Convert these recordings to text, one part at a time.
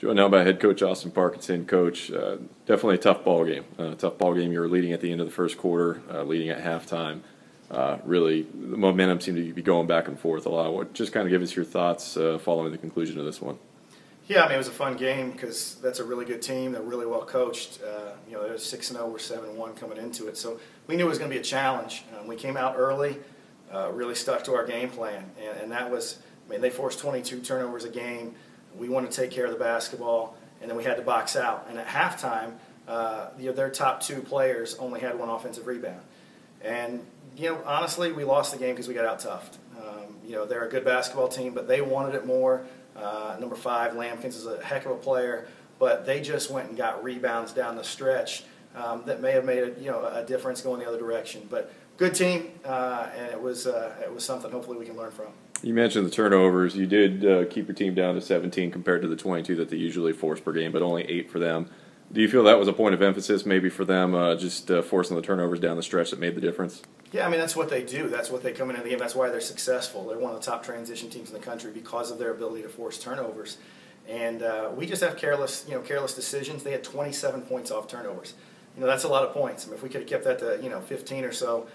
Joined now by head coach Austin Parkinson. Coach, definitely a tough ball game. Tough ball game. You were leading at the end of the first quarter, leading at halftime. Really, the momentum seemed to be going back and forth a lot. Just kind of give us your thoughts following the conclusion of this one. Yeah, I mean, it was a fun game because that's a really good team. They're really well coached. They're 6-0, we're 7-1 coming into it. So we knew it was going to be a challenge. We came out early, really stuck to our game plan. And that was, I mean, they forced 22 turnovers a game. We wanted to take care of the basketball, and then we had to box out. And at halftime, their top two players only had one offensive rebound. And, honestly, we lost the game because we got out-toughed. They're a good basketball team, but they wanted it more. Number 5, Lampkins, is a heck of a player, but they just went and got rebounds down the stretch that may have made a difference going the other direction. But good team, and it was something hopefully we can learn from. You mentioned the turnovers. You did keep your team down to 17 compared to the 22 that they usually force per game, but only 8 for them. Do you feel that was a point of emphasis maybe for them, just forcing the turnovers down the stretch that made the difference? Yeah, I mean, that's what they do. That's what they come into the game. That's why they're successful. They're one of the top transition teams in the country because of their ability to force turnovers. And we just have careless decisions. They had 27 points off turnovers. That's a lot of points. I mean, if we could have kept that to 15 or so,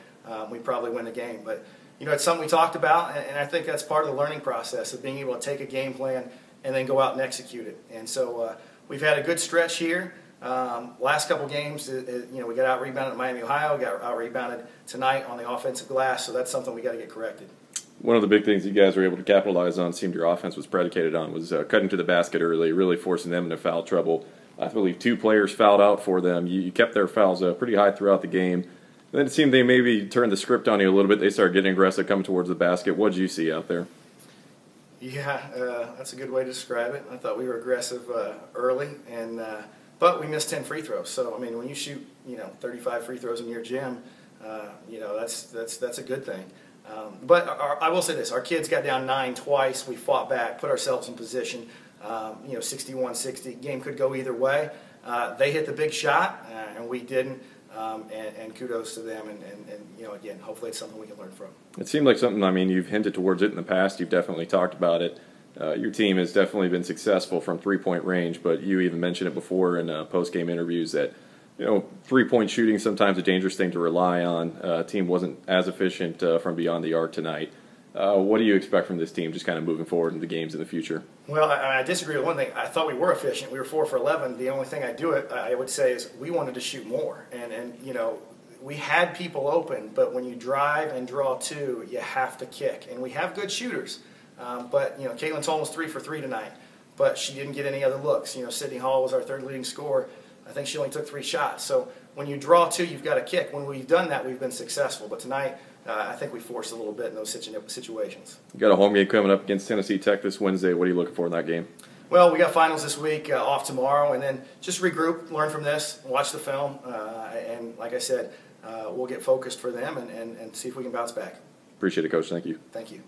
we'd probably win the game. But it's something we talked about, and I think that's part of the learning process of being able to take a game plan and then go out and execute it. And so we've had a good stretch here. Last couple games, we got out-rebounded at Miami, Ohio, got out-rebounded tonight on the offensive glass, so that's something we got to get corrected. One of the big things you guys were able to capitalize on, seemed your offense was predicated on, was cutting to the basket early, really forcing them into foul trouble. I believe 2 players fouled out for them. You kept their fouls pretty high throughout the game. And then it seemed they maybe turned the script on you a little bit. They started getting aggressive, coming towards the basket. What did you see out there? Yeah, that's a good way to describe it. I thought we were aggressive early, but we missed 10 free throws. So, I mean, when you shoot, 35 free throws in your gym, that's a good thing. But I will say this: our kids got down 9 twice. We fought back, put ourselves in position. 61-60. Game could go either way. They hit the big shot, and we didn't. And kudos to them. And again, hopefully it's something we can learn from. It seemed like something. I mean, you've hinted towards it in the past. You've definitely talked about it. Your team has definitely been successful from 3-point range, but you even mentioned it before in post-game interviews that 3-point shooting sometimes a dangerous thing to rely on. Team wasn't as efficient from beyond the arc tonight. What do you expect from this team, just kind of moving forward into games in the future? Well, I disagree with one thing. I thought we were efficient. We were 4 for 11. The only thing I would say is we wanted to shoot more, and we had people open, but when you drive and draw 2, you have to kick, and we have good shooters. But Caitlin Toll was 3 for 3 tonight, but she didn't get any other looks. Sydney Hall was our 3rd leading scorer. I think she only took 3 shots. So when you draw 2, you've got to kick. When we've done that, we've been successful. But tonight, I think we forced a little bit in those situations. You got a home game coming up against Tennessee Tech this Wednesday. What are you looking for in that game? Well, we got finals this week, off tomorrow, and then just regroup, learn from this, watch the film, and like I said, we'll get focused for them and see if we can bounce back. Appreciate it, Coach. Thank you. Thank you.